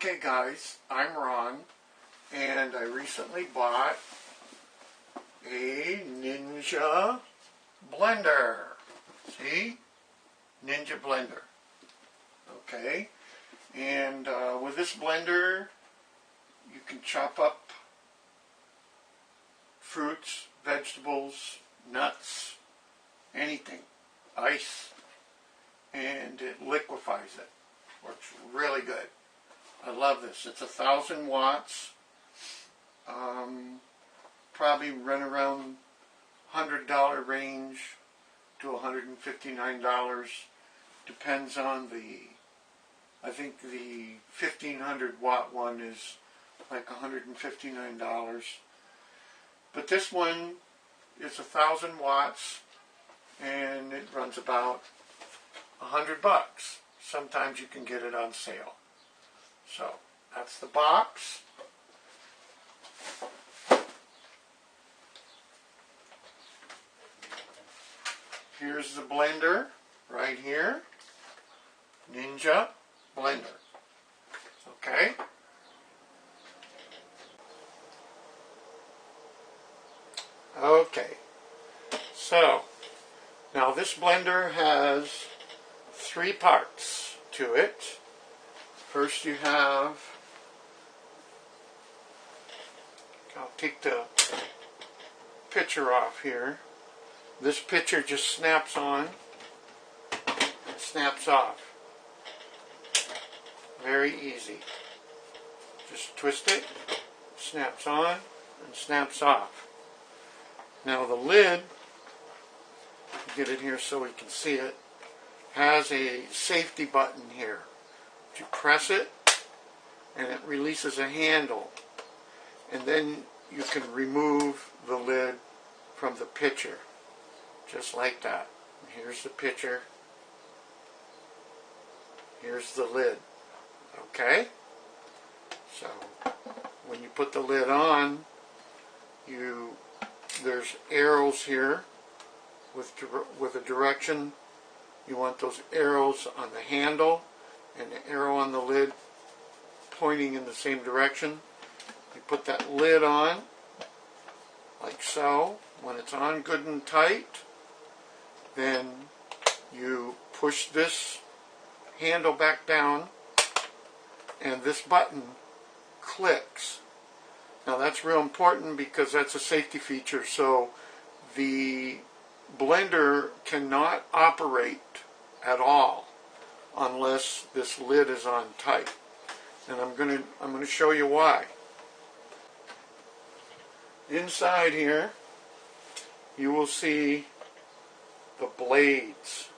Okay guys, I'm Ron, and I recently bought a Ninja blender. See? Ninja blender. Okay? And with this blender, you can chop up fruits, vegetables, nuts, anything, ice, and it liquefies it. Works really good. I love this. It's 1,000 watts. Probably run around $100 range to $159. Depends on I think the 1,500 watt one is like $159. But this one is 1,000 watts and it runs about $100. Sometimes you can get it on sale. So that's the box. Here's the blender right here. Ninja blender. Okay. Okay. So now this blender has 3 parts to it. First you have, I'll take the pitcher off here. This pitcher just snaps on and snaps off. Very easy. Just twist it, snaps on and snaps off. Now the lid, get it here so we can see it, has a safety button here. You press it and it releases a handle, and then you can remove the lid from the pitcher just like that. Here's the pitcher, here's the lid. Okay, so when you put the lid on, there's arrows here with a direction. You want those arrows on the handle and the arrow on the lid pointing in the same direction. You put that lid on like so. When it's on good and tight, then you push this handle back down and this button clicks. Now that's real important because that's a safety feature, so the blender cannot operate at all unless this lid is on tight. And I'm going to show you why. Inside here you will see the blades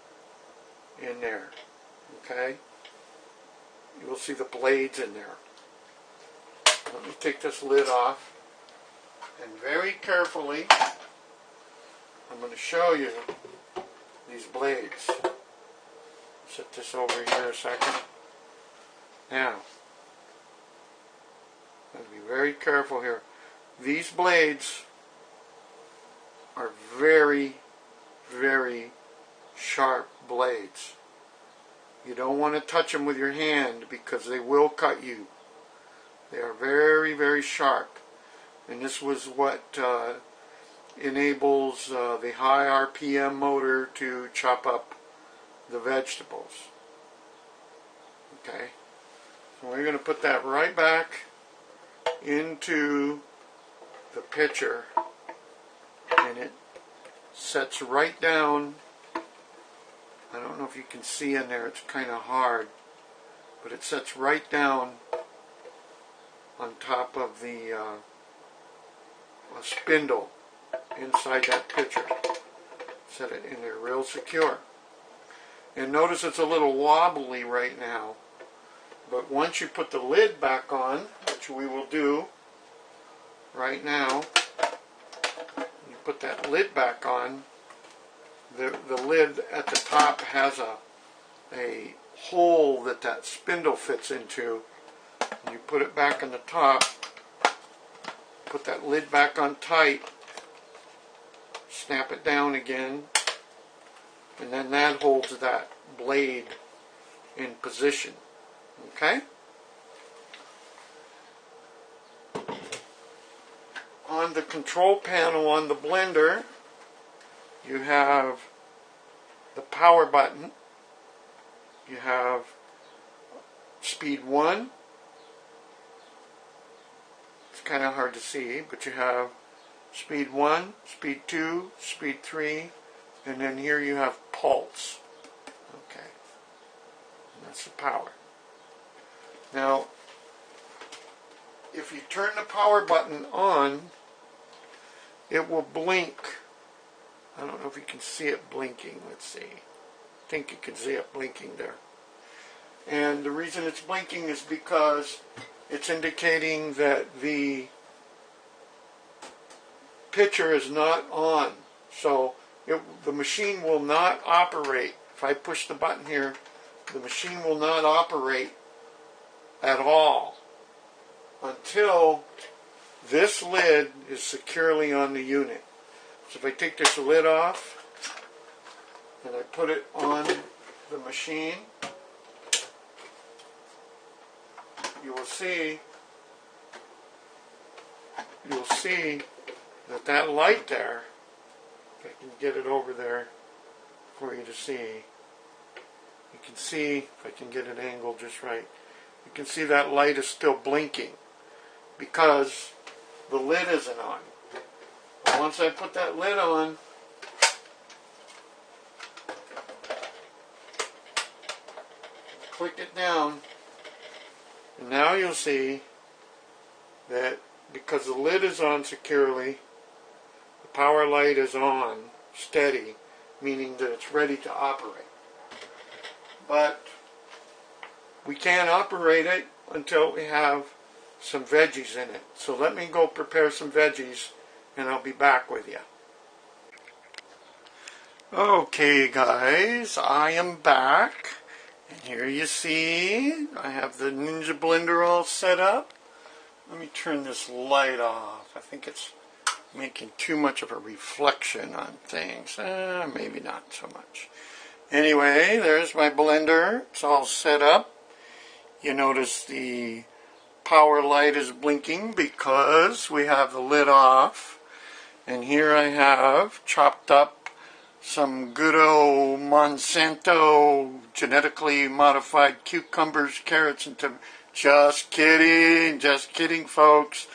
in there. Okay? You will see the blades in there. Let me take this lid off, and very carefully I'm going to show you these blades. Set this over here a second. Now, I'm going to be very careful here. These blades are very, very sharp blades. You don't want to touch them with your hand because they will cut you. They are very, very sharp. And this was what enables the high RPM motor to chop up the vegetables. Okay, so we're going to put that right back into the pitcher, and it sets right down. I don't know if you can see in there, it's kind of hard, but it sets right down on top of the spindle inside that pitcher. Set it in there real secure. And notice it's a little wobbly right now, but once you put the lid back on, which we will do right now, you put that lid back on, the lid at the top has a hole that spindle fits into. You put it back on the top, put that lid back on tight, snap it down again, and then that holds that blade in position. Okay? on the control panel on the blender, you have the power button. You have speed 1. It's kind of hard to see, but you have speed 1, speed 2, speed 3, and then here you have pulse. Okay, and that's the power. Now, if you turn the power button on, it will blink. I don't know if you can see it blinking. Let's see. I think you can see it blinking there. And the reason it's blinking is because it's indicating that the picture is not on. So the machine will not operate. If I push the button here, the machine will not operate at all until this lid is securely on the unit. So if I take this lid off and I put it on the machine, you will see that that light there, if I can get it over there for you to see, you can see, if I can get it angled just right, you can see that light is still blinking because the lid isn't on. But once I put that lid on, click it down, and now you'll see that because the lid is on securely, the power light is on steady, meaning that it's ready to operate. But we can't operate it until we have some veggies in it. So let me go prepare some veggies and I'll be back with you. Okay guys, I am back. And here you see, I have the Ninja Blender all set up. Let me turn this light off. I think it's making too much of a reflection on things. Maybe not so much. Anyway, there's my blender. It's all set up. You notice the power light is blinking because we have the lid off. And here I have chopped up some good old Monsanto genetically modified cucumbers, carrots, and tomatoes. Just kidding folks.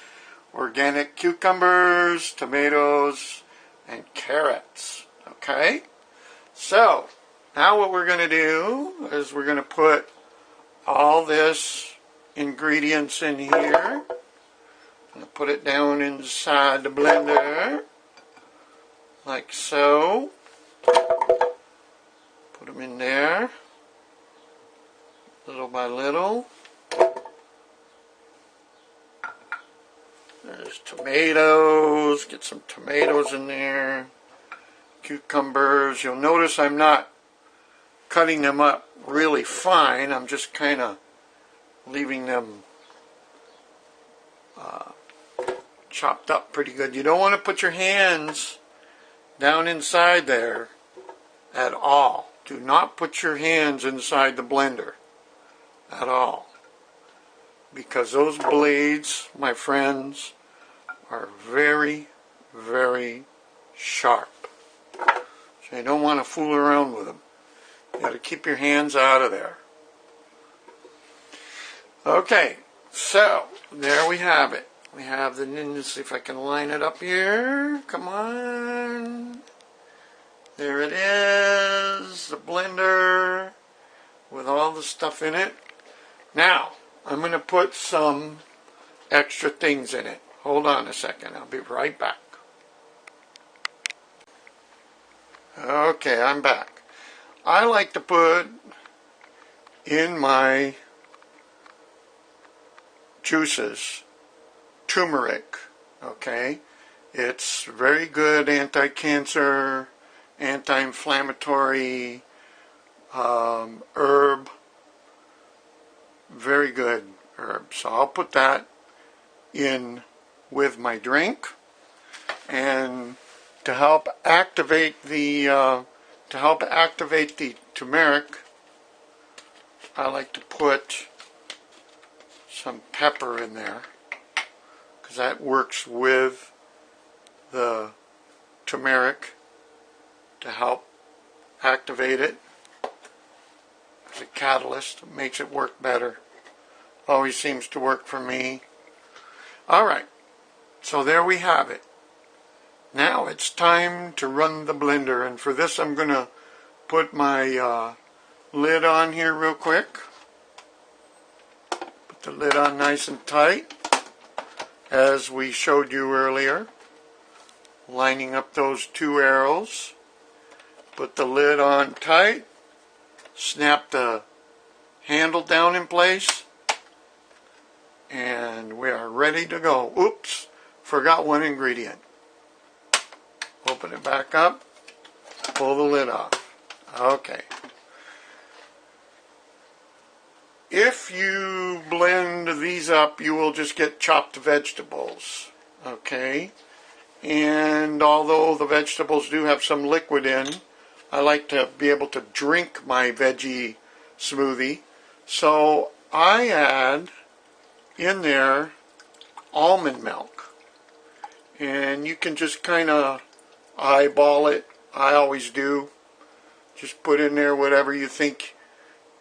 Organic cucumbers, tomatoes, and carrots. Okay? So, now what we're going to do is we're going to put all this ingredients in here. I'm going to put it down inside the blender, like so. Put them in there, little by little. There's tomatoes, get some tomatoes in there, cucumbers. You'll notice I'm not cutting them up really fine. I'm just kind of leaving them chopped up pretty good. You don't want to put your hands down inside there at all. Do not put your hands inside the blender at all. Because those blades, my friends, are very, very sharp. So you don't want to fool around with them. You got to keep your hands out of there. Okay, so there we have it. We have the Ninja. See if I can line it up here. Come on. There it is, the blender with all the stuff in it. Now, I'm going to put some extra things in it. Hold on a second, I'll be right back. Okay, I'm back. I like to put in my juices turmeric, okay? It's very good anti-cancer, anti-inflammatory herb. Very good herb. So I'll put that in with my drink, and to help activate the turmeric, I like to put some pepper in there because that works with the turmeric to help activate it as a catalyst. It makes it work better. Always seems to work for me. Alright, so there we have it. Now it's time to run the blender, and for this I'm going to put my lid on here real quick. Put the lid on nice and tight, as we showed you earlier. Lining up those two arrows. Put the lid on tight. Snap the handle down in place. And we are ready to go. Oops, forgot one ingredient. Open it back up. Pull the lid off. Okay. If you blend these up, you will just get chopped vegetables. Okay. And although the vegetables do have some liquid in, I like to be able to drink my veggie smoothie. So I add in there almond milk. And you can just kind of eyeball it. I always do. Just put in there whatever you think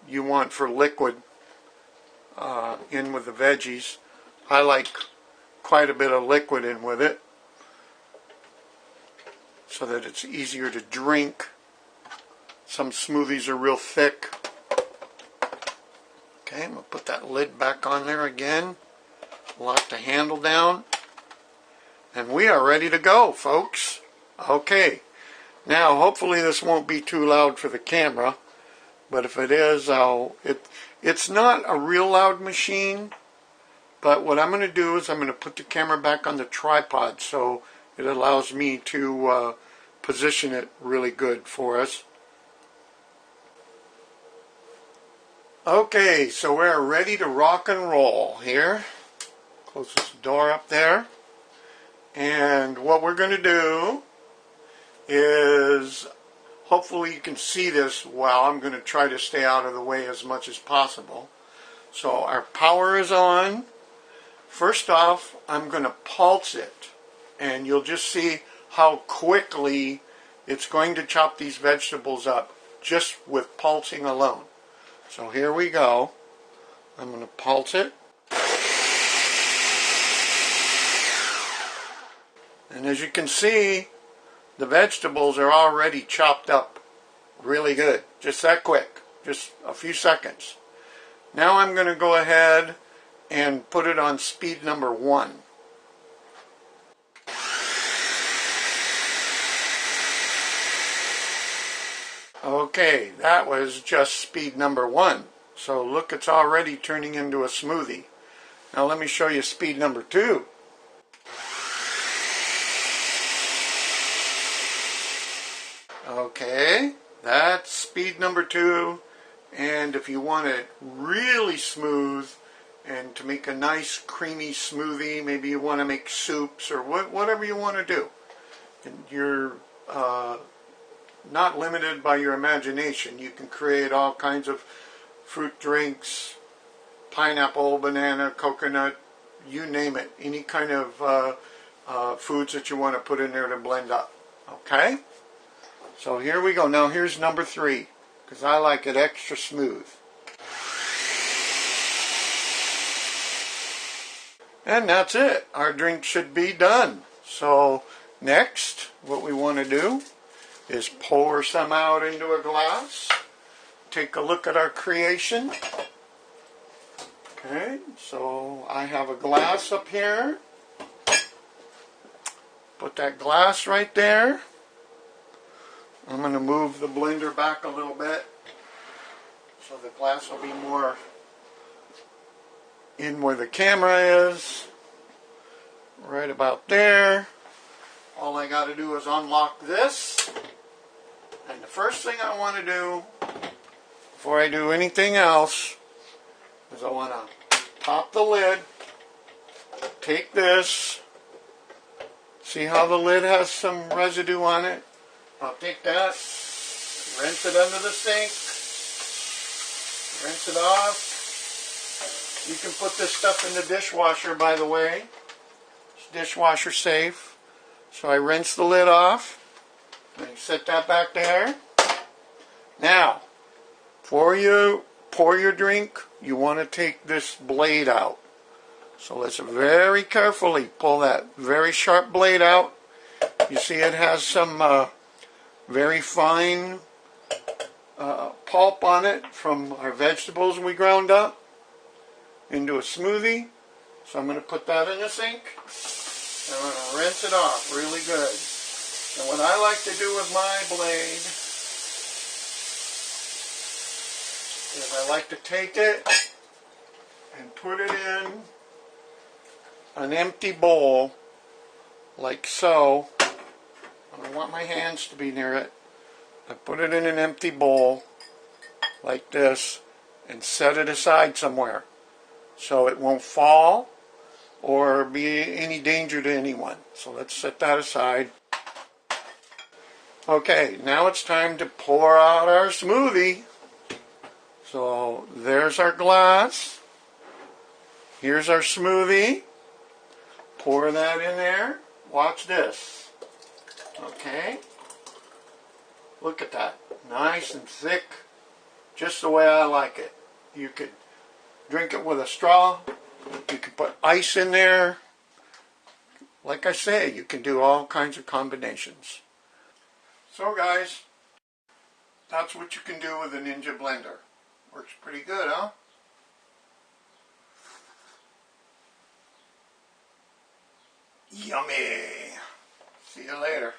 you want for liquid in with the veggies. I like quite a bit of liquid in with it, so that it's easier to drink. Some smoothies are real thick. Okay, I'm going to put that lid back on there again. Lock the handle down. And we are ready to go, folks. Okay, now hopefully this won't be too loud for the camera. But if it is, it's not a real loud machine. But what I'm going to do is I'm going to put the camera back on the tripod so it allows me to position it really good for us. Okay, so we're ready to rock and roll here. Close this door up there. And what we're going to do is, hopefully you can see this well. I'm going to try to stay out of the way as much as possible. So our power is on. First off, I'm going to pulse it. And you'll just see how quickly it's going to chop these vegetables up just with pulsing alone. So here we go. I'm going to pulse it. And as you can see, the vegetables are already chopped up really good. Just that quick. Just a few seconds. Now I'm going to go ahead and put it on speed number 1. Okay, that was just speed number 1. So look, it's already turning into a smoothie. Now let me show you speed number 2. Okay, that's speed number 2. And if you want it really smooth and to make a nice creamy smoothie, maybe you want to make soups or whatever you want to do. And you're not limited by your imagination. You can create all kinds of fruit drinks, pineapple, banana, coconut, you name it. Any kind of foods that you want to put in there to blend up. Okay? So here we go. Now here's number 3, because I like it extra smooth. And that's it. Our drink should be done. So next, what we want to do is pour some out into a glass. Take a look at our creation. Okay, so I have a glass up here. Put that glass right there. I'm going to move the blender back a little bit so the glass will be more in where the camera is. Right about there. All I got to do is unlock this. And the first thing I want to do before I do anything else is I want to pop the lid, take this, see how the lid has some residue on it? I'll take that, rinse it under the sink, rinse it off. You can put this stuff in the dishwasher, by the way. It's dishwasher safe. So I rinse the lid off. And I set that back there. Now, before you pour your drink, you want to take this blade out. So let's very carefully pull that very sharp blade out. You see it has some very fine pulp on it from our vegetables we ground up into a smoothie. So I'm going to put that in the sink. And I'm going to rinse it off really good. And what I like to do with my blade is I like to take it and put it in an empty bowl like so. I don't want my hands to be near it. I put it in an empty bowl like this and set it aside somewhere so it won't fall or be any danger to anyone. So let's set that aside. Okay, now it's time to pour out our smoothie. So there's our glass. Here's our smoothie. Pour that in there. Watch this. Okay. Look at that. Nice and thick. Just the way I like it. You could drink it with a straw. You can put ice in there. Like I say, you can do all kinds of combinations. So guys, that's what you can do with a Ninja blender. Works pretty good, huh? Yummy! See you later.